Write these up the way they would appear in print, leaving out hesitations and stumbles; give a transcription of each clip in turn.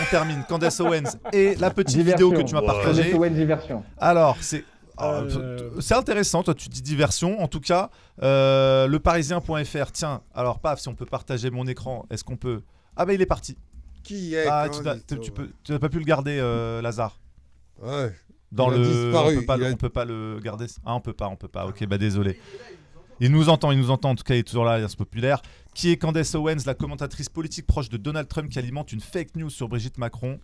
termine. Candace Owens et la petite Diversion. vidéo que tu m'as partagée. Candace Owens diversion. Alors, c'est intéressant, toi tu dis diversion. En tout cas, leparisien.fr. Tiens, alors paf, si on peut partager mon écran, est-ce qu'on peut... Ah bah il est parti. Qui est Tu n'as pas pu le garder, Lazare. Ouais. Dans Il a le... disparu. On peut pas le garder. Ah, on peut pas. Ok, bah désolé. Il nous entend. En tout cas, il est toujours là, l'Alliance Populaire. Qui est Candace Owens, la commentatrice politique proche de Donald Trump qui alimente une fake news sur Brigitte Macron.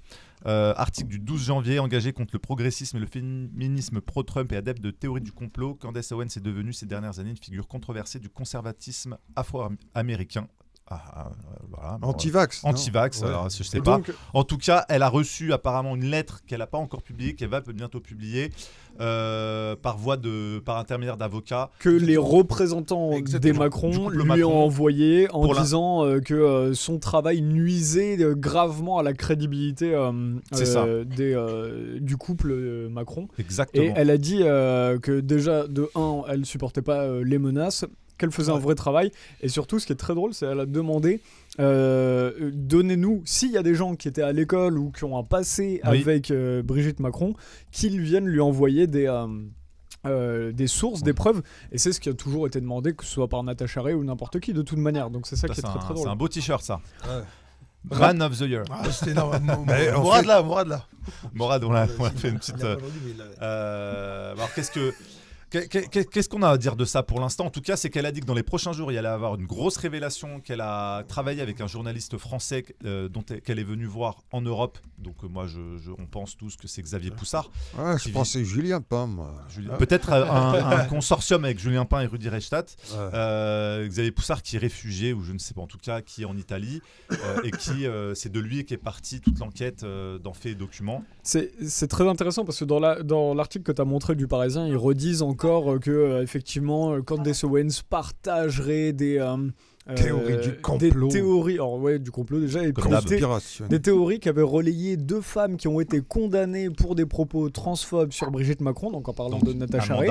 Article du 12 janvier, engagée contre le progressisme et le féminisme pro-Trump et adepte de théorie du complot. Candace Owens est devenue ces dernières années une figure controversée du conservatisme afro-américain. Voilà, Anti-vax. Anti-vax, Ouais. alors je sais pas. En tout cas, elle a reçu apparemment une lettre qu'elle n'a pas encore publiée, qu'elle va bientôt publier par intermédiaire d'avocats. Que les représentants des Macron lui ont envoyé en disant que son travail nuisait gravement à la crédibilité du couple Macron. Exactement. Et elle a dit que déjà, de 1, elle supportait pas les menaces, qu'elle faisait un vrai travail, et surtout ce qui est très drôle, c'est qu'elle a demandé donnez-nous, s'il y a des gens qui étaient à l'école ou qui ont un passé avec Brigitte Macron, qu'ils viennent lui envoyer des sources, des preuves, et c'est ce qui a toujours été demandé, que ce soit par Natacha Ray ou n'importe qui, de toute manière, donc c'est ça qui est très très drôle. C'est un beau t-shirt ça. Ouais. Man of the Year. C'était Morad là. Morad, on a fait une petite... alors qu'est-ce qu'on a à dire de ça pour l'instant? En tout cas, c'est qu'elle a dit que dans les prochains jours, il allait avoir une grosse révélation, qu'elle a travaillé avec un journaliste français qu'elle est venue voir en Europe. Donc moi, on pense tous que c'est Xavier Poussard. Ouais, je pensais Julien Pain. Peut-être un consortium avec Julien Pain et Rudi Reichstadt. Xavier Poussard qui est réfugié, ou je ne sais pas, en tout cas, qui est en Italie. Et qui, c'est de lui qu'est partie toute l'enquête dans Faits et Documents. C'est très intéressant parce que dans l'article que tu as montré du Parisien, ils redisent encore que effectivement Candace Owens partagerait des théories du complot. Des théories, alors ouais, du complot déjà, et puis des théories qui avaient relayé 2 femmes qui ont été condamnées pour des propos transphobes sur Brigitte Macron, donc en parlant de Natacha Ray.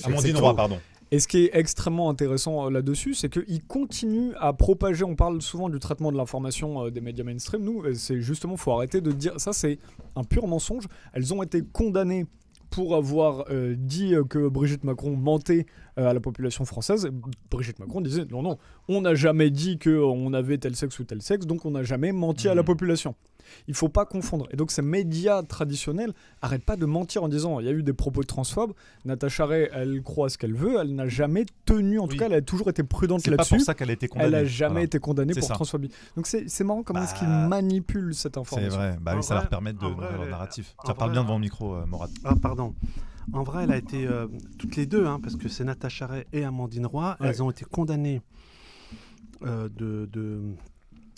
Amandine Roy, pardon. Et ce qui est extrêmement intéressant là-dessus, c'est qu'ils continuent à propager, on parle souvent du traitement de l'information des médias mainstream, nous, c'est justement, il faut arrêter de dire, ça c'est un pur mensonge, elles ont été condamnées pour avoir dit que Brigitte Macron mentait à la population française. Brigitte Macron disait non, on n'a jamais dit qu'on avait tel sexe ou tel sexe, donc on n'a jamais menti à la population. Il ne faut pas confondre. Et donc ces médias traditionnels n'arrêtent pas de mentir en disant il y a eu des propos transphobes. Natacha Ray, elle croit ce qu'elle veut, elle n'a jamais tenu, en tout cas elle a toujours été prudente là-dessus. C'est pas pour ça qu'elle a été condamnée. Elle n'a jamais été condamnée pour transphobie. Donc c'est marrant comment est-ce qu'ils manipulent cette information. C'est vrai, oui, ça leur permet de nourrir leur narratif. Tu parles bien devant le micro, Morad. Ah pardon. En vrai, elle a été toutes les deux, parce que c'est Natacha Ray et Amandine Roy, elles ont été condamnées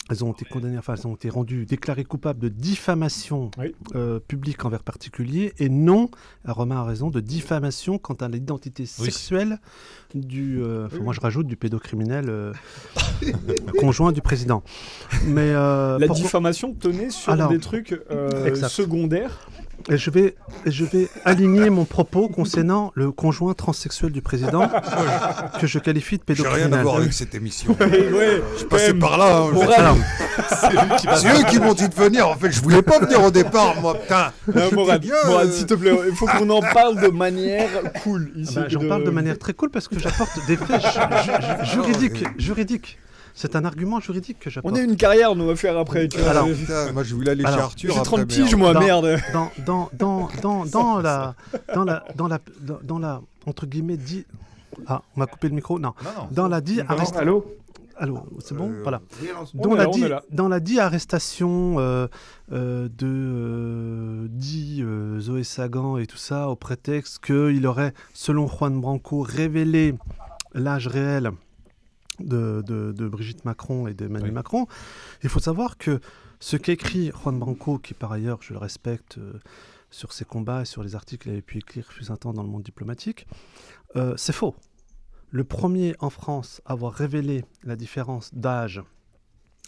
elles ont été rendues déclarées coupables de diffamation publique envers particulier et non, Romain a raison, de diffamation quant à l'identité sexuelle moi je rajoute du pédocriminel conjoint du président. Mais la diffamation tenait sur des trucs secondaires. Et je vais aligner mon propos concernant le conjoint transsexuel du président que je qualifie de pédocriminel. J'ai rien à voir avec cette émission. Je passais par là. C'est eux qui m'ont dit de venir. En fait, je voulais pas venir au départ, moi. Putain. Morad, s'il te plaît, il faut qu'on en parle de manière cool. J'en parle de manière très cool parce que j'apporte des faits juridiques. C'est un argument juridique que j'apporte. On a une carrière, nous, à faire après. Alors, putain, moi, je voulais aller chez Arthur. J'ai 30 piges, moi, merde. Dans la entre guillemets dit. Ah, on m'a coupé le micro. Non. Dans la dit Allô, c'est bon. Voilà. Dans la dit arrestation de Zoé Sagan et tout ça, au prétexte qu'il aurait, selon Juan Branco, révélé l'âge réel de Brigitte Macron et d'Emmanuel Macron. Il faut savoir que ce qu'écrit Juan Branco, qui par ailleurs, je le respecte sur ses combats et sur les articles qu'il avait pu écrire depuis un temps dans le monde diplomatique, c'est faux. Le premier en France à avoir révélé la différence d'âge,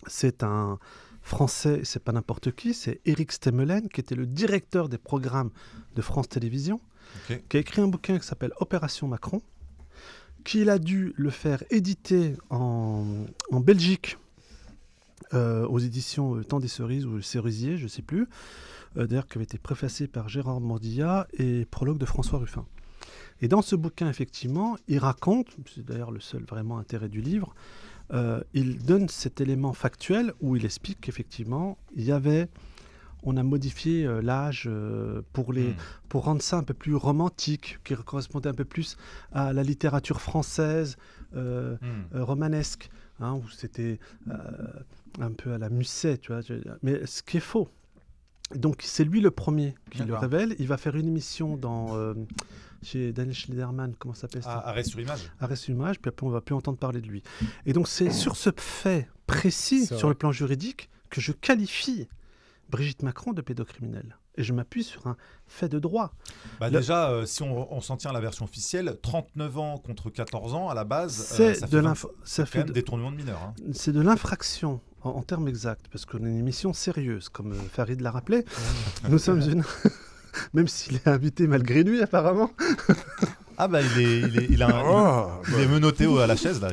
c'est un Français, c'est pas n'importe qui, c'est Éric Stemmelen, qui était le directeur des programmes de France Télévisions, qui a écrit un bouquin qui s'appelle Opération Macron, qu'il a dû le faire éditer en Belgique aux éditions Le Temps des Cerises ou Le Cerisier, je ne sais plus, d'ailleurs qui avait été préfacé par Gérard Mordillat et prologue de François Ruffin. Et dans ce bouquin, effectivement, il raconte, c'est d'ailleurs le seul vraiment intérêt du livre, il donne cet élément factuel où il explique qu'effectivement, on a modifié l'âge pour rendre ça un peu plus romantique, qui correspondait un peu plus à la littérature française romanesque, hein, où c'était un peu à la Musset, tu vois. Mais ce qui est faux. Donc c'est lui le premier qui le révèle. Il va faire une émission chez Daniel Schneiderman, comment ça s'appelle ça ? Arrêt sur image. Arrêt sur image, puis après on va plus entendre parler de lui. Et donc c'est sur ce fait précis, sur le plan juridique, que je qualifie Brigitte Macron de pédocriminelle. Et je m'appuie sur un fait de droit. Déjà, si on s'en tient à la version officielle, 39 ans contre 14 ans, à la base, ça fait détournement de mineurs. Hein. C'est de l'infraction, en termes exacts, parce qu'on est une émission sérieuse, comme Farid l'a rappelé. Nous sommes une... Même s'il est invité malgré lui, apparemment. Il est menotté à la chaise, là.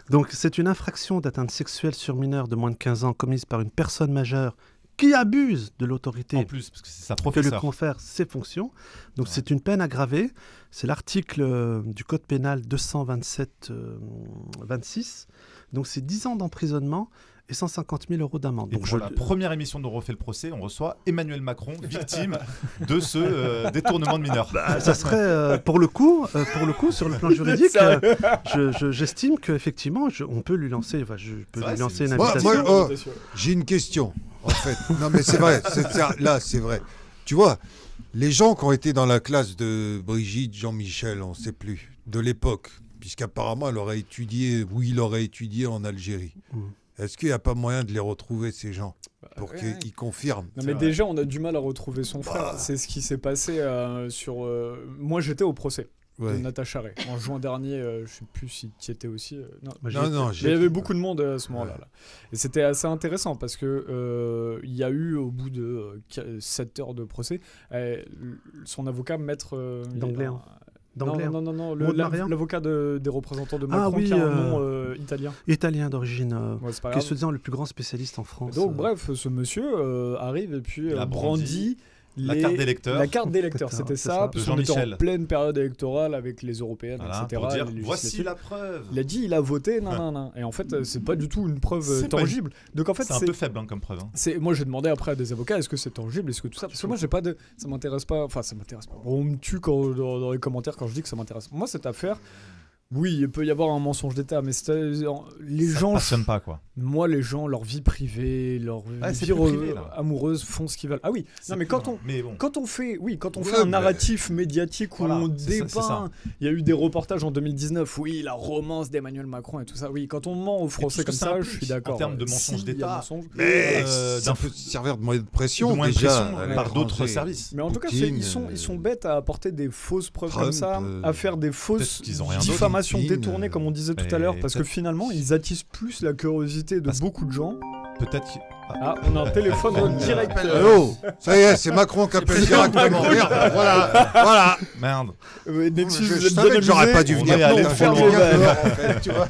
Donc, c'est une infraction d'atteinte sexuelle sur mineur de moins de 15 ans commise par une personne majeure qui abuse de l'autorité en plus, parce que c'est sa professeure que lui confère ses fonctions. Donc c'est une peine aggravée. C'est l'article du Code pénal 227-26. Donc c'est 10 ans d'emprisonnement et 150 000 € d'amende. Donc pour la première émission dont on refait le procès, on reçoit Emmanuel Macron, victime de ce détournement de mineurs. Ça serait, pour le coup, sur le plan juridique, j'estime qu'effectivement, on peut lui lancer, lui lancer une invitation. J'ai une question. En fait, non mais c'est vrai, là c'est vrai. Tu vois, les gens qui ont été dans la classe de Brigitte, Jean-Michel, on ne sait plus, de l'époque, puisqu'apparemment il aurait étudié en Algérie. Est-ce qu'il n'y a pas moyen de les retrouver, ces gens, pour qu'ils confirment? Non mais déjà, on a du mal à retrouver son frère. C'est ce qui s'est passé sur... Moi, j'étais au procès. De Natacha Ray. En juin dernier, je ne sais plus si tu y étais aussi. Non, il y avait beaucoup de monde à ce moment-là. Là. Et c'était assez intéressant parce que il y a eu, au bout de 7 heures de procès, son avocat, maître... D'anglais. Non, l'avocat des représentants de Macron qui a un nom italien. Italien d'origine, qui est soi-disant le plus grand spécialiste en France. Donc bref, ce monsieur arrive et puis brandit... La carte d'électeur. La carte d'électeur, c'était ça. Parce qu'on était en pleine période électorale avec les européennes, etc. Pour dire, voici la preuve. Il a dit, il a voté, nan. Et en fait, c'est pas du tout une preuve tangible. Donc en fait, c'est un peu faible comme preuve. Moi, j'ai demandé après à des avocats, est-ce que c'est tangible, est-ce que tout ça. Parce que moi, j'ai pas de. Ça m'intéresse pas. Enfin, ça m'intéresse pas. On me tue dans les commentaires quand je dis que ça m'intéresse. Moi, cette affaire. Oui, il peut y avoir un mensonge d'État, mais les gens... Ça passionne pas, quoi. Moi, les gens, leur vie privée, leur vie amoureuse font ce qu'ils veulent. Ah oui, non, mais quand on fait un narratif médiatique où on dépeint... Il y a eu des reportages en 2019, oui, la romance d'Emmanuel Macron et tout ça. Oui, quand on ment aux Français comme ça, je suis d'accord. En termes de mensonge d'État, ça peut servir de moyen de pression, déjà, par d'autres services. Mais en tout cas, ils sont bêtes à apporter des fausses preuves comme ça, à faire des fausses diffamations détournées, comme on disait tout à l'heure, parce que finalement, ils attisent plus la curiosité de beaucoup de gens. Peut-être. On a un téléphone en direct. Ça y est, c'est Macron qui appelle directement. Merde, voilà. Merde. Je savais que j'aurais pas dû venir. Aller faire tu vois.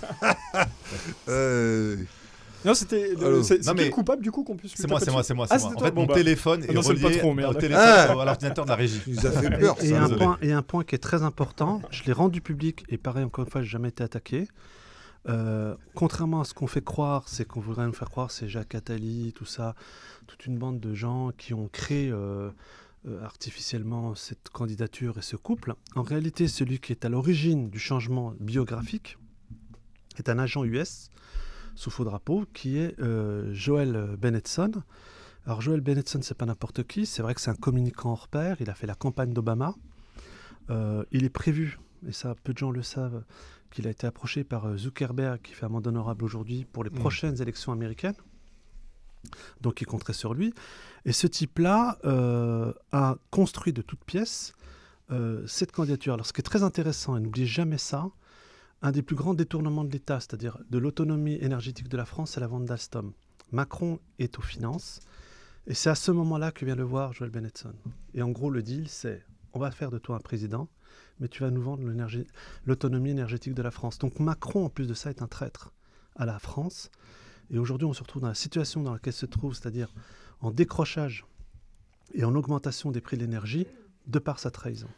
Non, c'était le coupable du coup qu'on puisse lui taper. C'est moi. En fait, mon téléphone est relié à l'ordinateur de la régie. Il nous a fait peur. Et un point qui est très important, je l'ai rendu public et pareil, encore une fois, je n'ai jamais été attaqué. Contrairement à ce qu'on fait croire, c'est qu'on voudrait nous faire croire, c'est Jacques Attali, tout ça, toute une bande de gens qui ont créé artificiellement cette candidature et ce couple. En réalité, celui qui est à l'origine du changement biographique est un agent US sous faux drapeau, qui est Joel Bennetson. Alors Joel Bennetson, c'est pas n'importe qui, c'est vrai que c'est un communicant hors pair, il a fait la campagne d'Obama. Il est prévu, et ça peu de gens le savent, qu'il a été approché par Zuckerberg, qui fait amende honorable aujourd'hui, pour les prochaines élections américaines. Donc il compterait sur lui. Et ce type-là a construit de toutes pièces cette candidature. Alors ce qui est très intéressant, et n'oubliez jamais ça, un des plus grands détournements de l'État, c'est-à-dire de l'autonomie énergétique de la France, c'est la vente d'Alstom. Macron est aux finances, et c'est à ce moment-là que vient le voir Joel Bennetson. Et en gros, le deal, c'est on va faire de toi un président, mais tu vas nous vendre l'autonomie énergétique de la France. Donc Macron, en plus de ça, est un traître à la France, Et aujourd'hui, on se retrouve dans la situation dans laquelle se trouve, c'est-à-dire en décrochage et en augmentation des prix de l'énergie de par sa trahison.